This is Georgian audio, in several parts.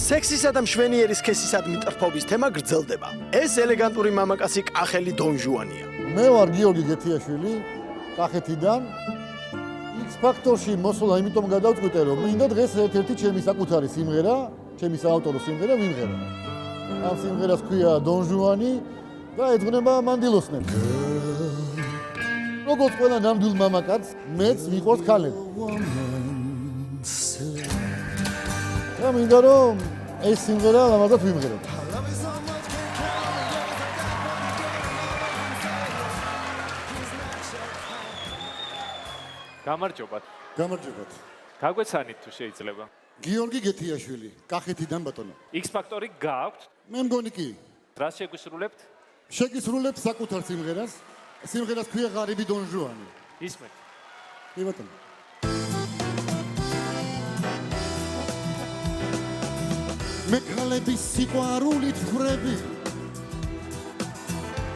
სექსისა და მშვენიერი სქესისადმი ტრფობის თემა გრძელდება. ეს ელეგანტური მამაკაცი კახელი დონ ჟუანია. მე ვარ გიორგი გეთიაშვილი, კახეთიდან. X-Factor-ში მოსვლა იმიტომ გადავწყვიტე, რომ მინდა დღეს ერთ-ერთი ჩემი საკუთარი სიმღერა, ჩემი საავტორო სიმღერა ვიმღერო. ამ სიმღერას ქვია დონ ჟუანი და ეძღვნება მანდილოსნებს. როგორც ყველა ნამდვილ მამაკაცს, მეც მიყვარს ქალები. და მინდა რომ ეს სიმღერა ლამაზად ვიმღერებ. გამარჯობათ. გამარჯობათ. გაგვეცანით თუ შეიძლება. გიორგი გეთიაშვილი, კახეთიდან ბატონო. X-Factor-ი გაქვთ? მე მგონი კი. რას შეგისრულებთ? შეგისრულებ საკუთარ სიმღერას. სიმღერას ქვია ღარიბი დონ ჟუანი. ისმენთ. კი ბატონო. მე ქალების სიყვარულით ვხრები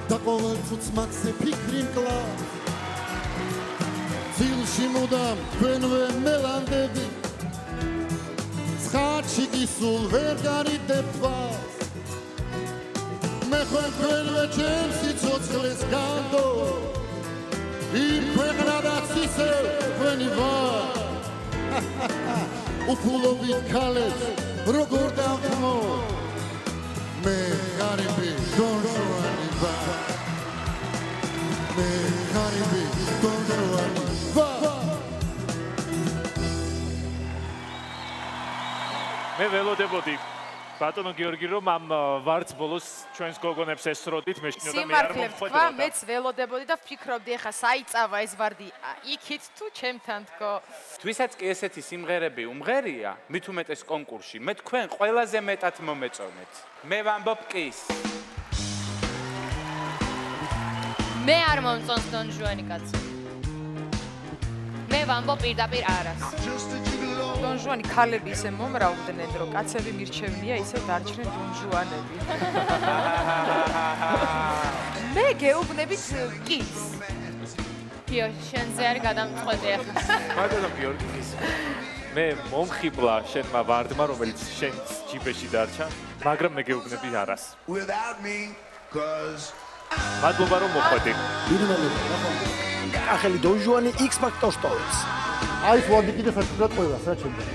და ყოველ წუთს მაქსე ფიქრი მკლავს ძილში მუდამ თქვენვე მელანდები ცხადში კი სულ ვერ გარიდებ თვალს მე ხომ თქვენვე ჩემს სიცოცხლეს განდო იმ ქვეყნადაც ისევ თქვენი ვარ უფულობით ქალებს როგორ დავთმო მე ღარიბი დონ ჟუანი ვარ მე ღარიბი დონ ჟუანი ვარ მე ველოდებოდი ბატონო გიორგი რომ ამ ვარდს ბოლოს ჩვენს გოგონებს ესროდით მე შნიოდა მე არ მომხვედროდა მეც ველოდებოდი და ვფიქრობდი ახლა საიწავა ეს ვარდი იქით თუ ჩემთან თქო თვისაც კი ესეთი სიმღერები უმღერია მით უმეტეს კონკურსში მე თქვენ ყველაზე მეტად მომეწონეთ მე ვამბობ კის მე არ მომწონს დონ ჟუანი კაცი მე ვამბობ პირდაპირ არას დონ ჟუანი ქალები ისე მომრავლდნენ რომ კაცები მირჩევნია ისე დარჩნენ დონ ჟუანები მე გეუბნებით კის გიო შენზე არ გადამწყვეტე ახლა ბატონო გიორგი კის მე მომხიბლა შენმა ვარდმა რომელიც შენ ჯიბეში დარჩა მაგრამ მე გეუბნები არას მადლობა რომ მოხვედი კახელი დონ ჟუანი X-Factor-ს ტოვებს. აი ეს ვარდი კიდე საჩუქრად ყოლას რა ჩემს